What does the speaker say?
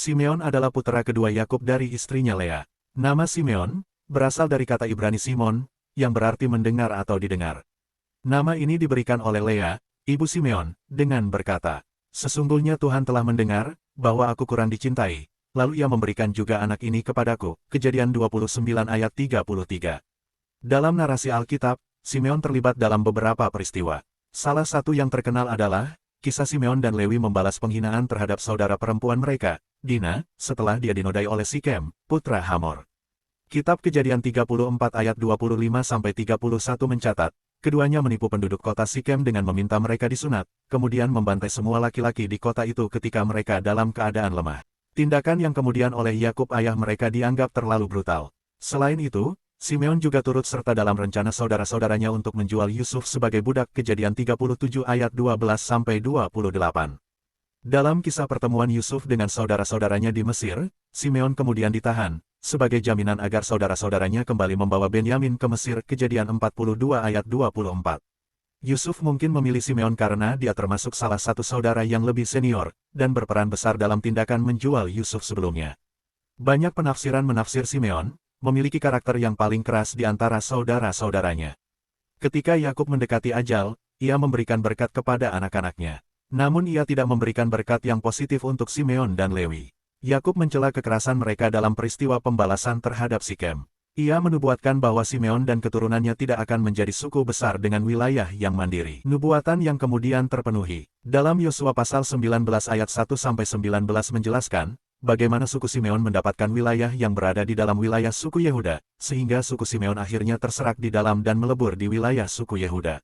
Simeon adalah putra kedua Yakub dari istrinya Lea. Nama Simeon berasal dari kata Ibrani Simon, yang berarti mendengar atau didengar. Nama ini diberikan oleh Lea, ibu Simeon, dengan berkata, "Sesungguhnya Tuhan telah mendengar bahwa aku kurang dicintai, lalu Ia memberikan juga anak ini kepadaku." Kejadian 29 ayat 33. Dalam narasi Alkitab, Simeon terlibat dalam beberapa peristiwa. Salah satu yang terkenal adalah kisah Simeon dan Lewi membalas penghinaan terhadap saudara perempuan mereka, Dina, setelah dia dinodai oleh Sikem, putra Hamor. Kitab Kejadian 34 ayat 25-31 mencatat, keduanya menipu penduduk kota Sikem dengan meminta mereka disunat, kemudian membantai semua laki-laki di kota itu ketika mereka dalam keadaan lemah. Tindakan yang kemudian oleh Yakub ayah mereka dianggap terlalu brutal. Selain itu, Simeon juga turut serta dalam rencana saudara-saudaranya untuk menjual Yusuf sebagai budak. Kejadian 37 ayat 12-28. Dalam kisah pertemuan Yusuf dengan saudara-saudaranya di Mesir, Simeon kemudian ditahan, sebagai jaminan agar saudara-saudaranya kembali membawa Benyamin ke Mesir. Kejadian 42 ayat 24. Yusuf mungkin memilih Simeon karena dia termasuk salah satu saudara yang lebih senior, dan berperan besar dalam tindakan menjual Yusuf sebelumnya. Banyak penafsiran menafsir Simeon memiliki karakter yang paling keras di antara saudara-saudaranya. Ketika Yakub mendekati ajal, ia memberikan berkat kepada anak-anaknya. Namun ia tidak memberikan berkat yang positif untuk Simeon dan Lewi. Yakub mencela kekerasan mereka dalam peristiwa pembalasan terhadap Sikem. Ia menubuatkan bahwa Simeon dan keturunannya tidak akan menjadi suku besar dengan wilayah yang mandiri. Nubuatan yang kemudian terpenuhi. Dalam Yosua pasal 19 ayat 1-19 menjelaskan, bagaimana suku Simeon mendapatkan wilayah yang berada di dalam wilayah suku Yehuda, sehingga suku Simeon akhirnya terserak di dalam dan melebur di wilayah suku Yehuda.